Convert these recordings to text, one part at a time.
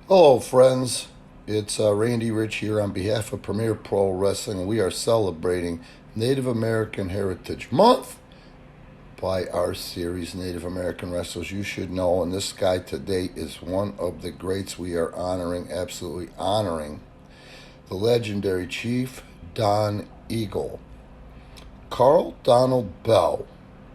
Hello, friends. It's Randy Rich here on behalf of Premier Pro Wrestling. We are celebrating Native American Heritage Month by our series, Native American Wrestlers You Should Know. And this guy today is one of the greats we are honoring, absolutely honoring, the legendary Chief Don Eagle. Carl Donald Bell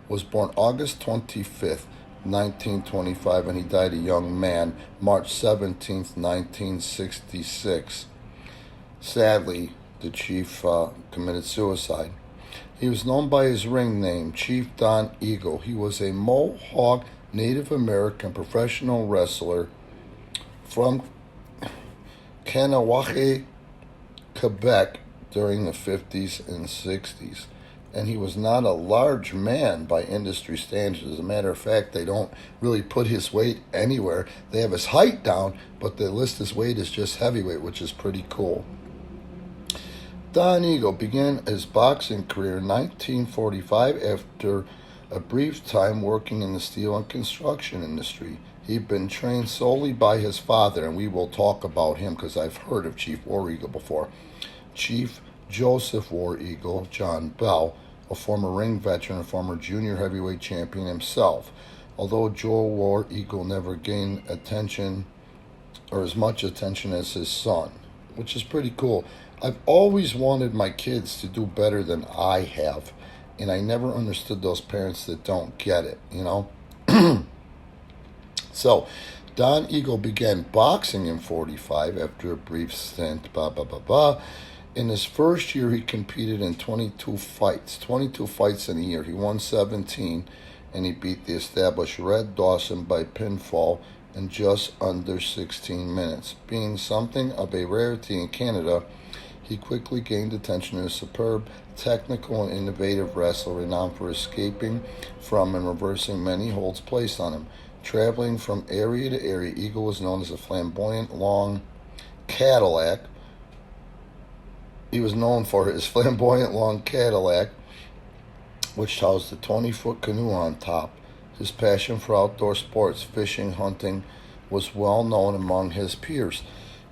was born August 25th, 1925, and he died a young man March 17th, 1966. Sadly, the chief committed suicide. He was known by his ring name, Chief Don Eagle. He was a Mohawk Native American professional wrestler from Kahnawake, Quebec during the 50s and 60s. And he was not a large man by industry standards. As a matter of fact, they don't really put his weight anywhere. They have his height down, but they list his weight as just heavyweight, which is pretty cool. Don Eagle began his boxing career in 1945 after a brief time working in the steel and construction industry. He'd been trained solely by his father, and we will talk about him because I've heard of Chief War Eagle before. Chief Joseph War Eagle, John Bell, a former ring veteran and former junior heavyweight champion himself. Although Joe War Eagle never gained attention or as much attention as his son, which is pretty cool. I've always wanted my kids to do better than I have, and I never understood those parents that don't get it, you know? So, Don Eagle began boxing in 45 after a brief stint, In his first year, he competed in 22 fights in a year. He won 17, and he beat the established Red Dawson by pinfall in just under 16 minutes. Being something of a rarity in Canada, he quickly gained attention as a superb, technical, and innovative wrestler renowned for escaping from and reversing many holds placed on him. Traveling from area to area, Eagle was known as a flamboyant long Cadillac. He was known for his flamboyant long Cadillac, which housed a 20-foot canoe on top. His passion for outdoor sports, fishing, hunting, was well known among his peers.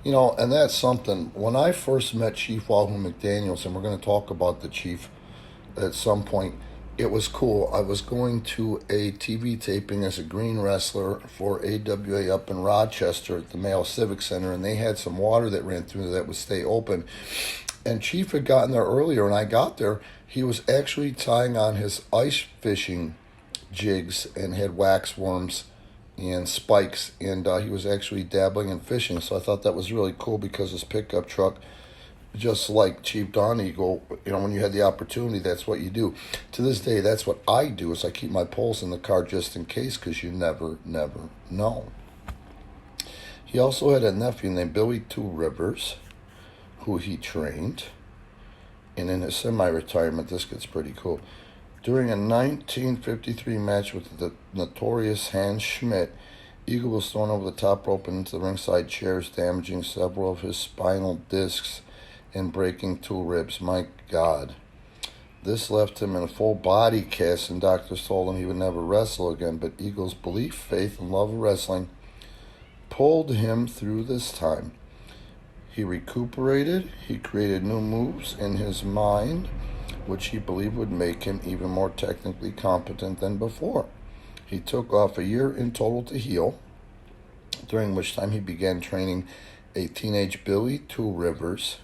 You know, and that's something. When I first met Chief Wahoo McDaniels, and we're going to talk about the Chief at some point, it was cool. I was going to a TV taping as a green wrestler for AWA up in Rochester at the Mayo Civic Center, and they had some water that ran through that would stay open. And Chief had gotten there earlier, and I got there. He was actually tying on his ice fishing jigs and had wax worms and spikes, and he was actually dabbling in fishing. So I thought that was really cool because his pickup truck, just like Chief Don Eagle, you know, when you had the opportunity, that's what you do. To this day, that's what I do, is I keep my poles in the car just in case, because you never know. He also had a nephew named Billy Two Rivers, who he trained. And in his semi-retirement, this gets pretty cool. During a 1953 match with the notorious Hans Schmidt, Eagle was thrown over the top rope and into the ringside chairs, damaging several of his spinal discs and breaking 2 ribs. My God. This left him in a full body cast, and doctors told him he would never wrestle again. But Eagle's belief, faith, and love of wrestling pulled him through this time. He recuperated. He created new moves in his mind, which he believed would make him even more technically competent than before. He took off a year in total to heal, during which time he began training a teenage Billy Two Rivers.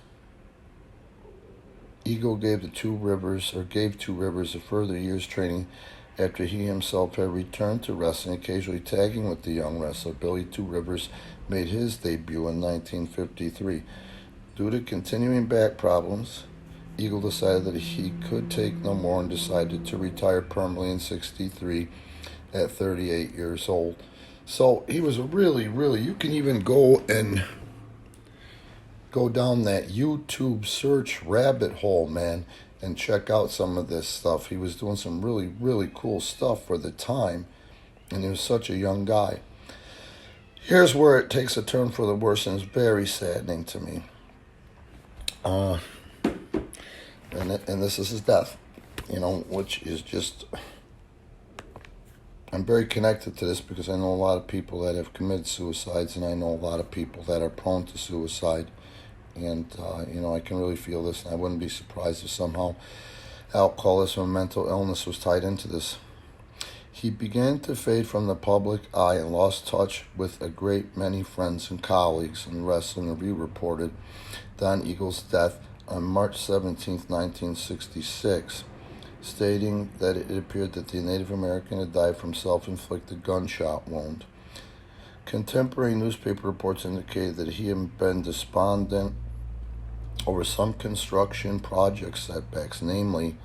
Eagle gave Two Rivers a further year's training after he himself had returned to wrestling, occasionally tagging with the young wrestler. Billy Two Rivers made his debut in 1953. Due to continuing back problems, Eagle decided that he could take no more and decided to retire permanently in 63 at 38 years old. So he was really, you can even go down that YouTube search rabbit hole, man, and check out some of this stuff. He was doing some really cool stuff for the time, and he was such a young guy. Here's where it takes a turn for the worse, and it's very saddening to me. And this is his death, you know, which is just, I'm very connected to this because I know a lot of people that have committed suicides, and I know a lot of people that are prone to suicide. And, I can really feel this, and I wouldn't be surprised if somehow alcoholism or mental illness was tied into this. He began to fade from the public eye and lost touch with a great many friends and colleagues in wrestling. Review reported Don Eagle's death on March 17, 1966, stating that it appeared that the Native American had died from self-inflicted gunshot wound. Contemporary newspaper reports indicated that he had been despondent over some construction project setbacks, namely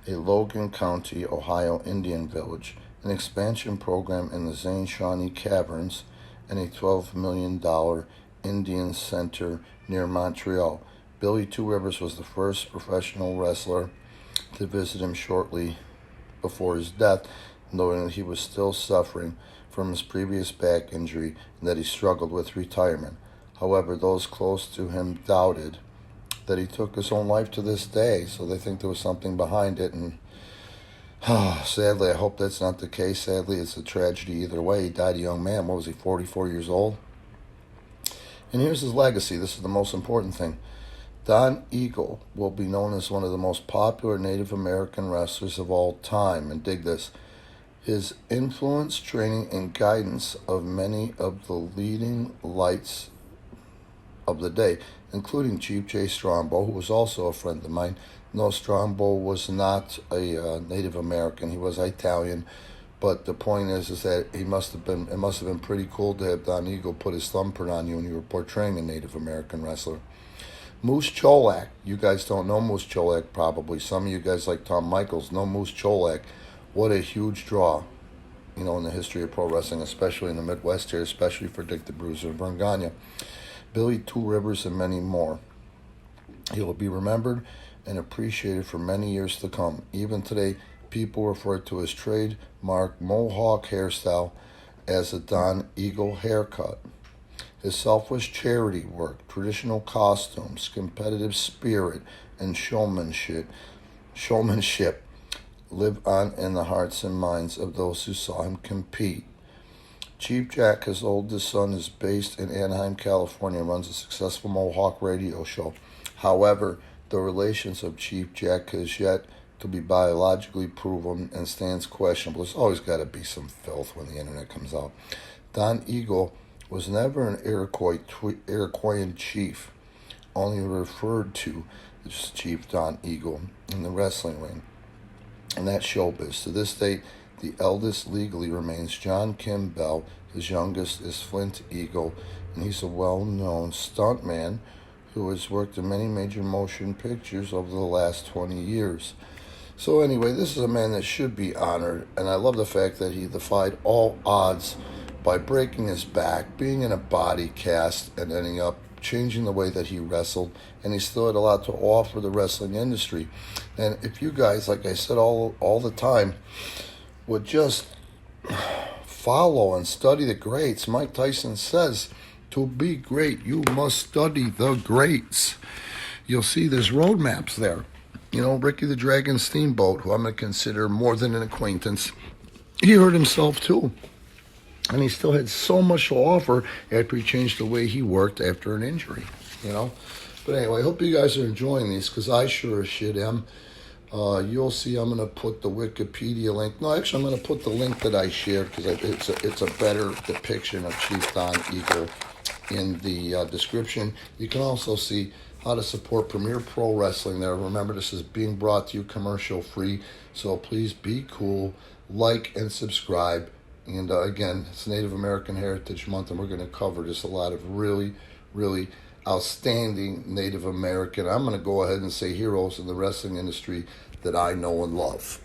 a Logan County, Ohio Indian village, an expansion program in the Zane Shawnee Caverns, and a $12 million Indian center near Montreal. Billy Two Rivers was the first professional wrestler to visit him shortly before his death, knowing that he was still suffering from his previous back injury and that he struggled with retirement. However, those close to him doubted that he took his own life to this day, so they think there was something behind it, and sadly, I hope that's not the case. Sadly, it's a tragedy either way. He died a young man. What was he, 44 years old? And here's his legacy. This is the most important thing. Don Eagle will be known as one of the most popular Native American wrestlers of all time. And dig this. His influence, training, and guidance of many of the leading lights of the day, including Chief Jay Strongbow, who was also a friend of mine. No, Strongbow was not a Native American. He was Italian. But the point is that it must have been pretty cool to have Don Eagle put his thumbprint on you when you were portraying a Native American wrestler. Moose Cholak. You guys don't know Moose Cholak probably. Some of you guys like Tom Michaels know Moose Cholak. What a huge draw, in the history of pro wrestling, especially in the Midwest here, especially for Dick the Bruiser and Vern Gagne. Billy Two Rivers, and many more. He will be remembered and appreciated for many years to come. Even today, people refer to his trademark mohawk hairstyle as a Don Eagle haircut. His selfless charity work, traditional costumes, competitive spirit, and showmanship live on in the hearts and minds of those who saw him compete. Chief Jack, his oldest son, is based in Anaheim, California, and runs a successful Mohawk radio show. However, the relations of Chief Jack has yet to be biologically proven and stands questionable. There's always got to be some filth when the internet comes out. Don Eagle was never an Iroquoian chief, only referred to as Chief Don Eagle in the wrestling ring. And that's showbiz. To this date, the eldest legally remains John Kim Bell. His youngest is Flint Eagle, and he's a well-known stuntman who has worked in many major motion pictures over the last 20 years. So anyway, this is a man that should be honored, and I love the fact that he defied all odds by breaking his back, being in a body cast, and ending up changing the way that he wrestled, and he still had a lot to offer the wrestling industry. And if you guys, like I said all the time, would just follow and study the greats. Mike Tyson says, to be great, you must study the greats. You'll see there's roadmaps there. Ricky the Dragon Steamboat, who I'm going to consider more than an acquaintance, he hurt himself too. And he still had so much to offer after he changed the way he worked after an injury, But anyway, I hope you guys are enjoying these, because I sure as shit am. You'll see I'm going to put the Wikipedia link. No, actually, I'm going to put the link that I shared, because it's a better depiction of Chief Don Eagle in the description. You can also see how to support Premier Pro Wrestling there. Remember, this is being brought to you commercial free, so please be cool, like, and subscribe. And again, it's Native American Heritage Month, and we're going to cover just a lot of really, really outstanding Native American, I'm going to go ahead and say heroes in the wrestling industry that I know and love.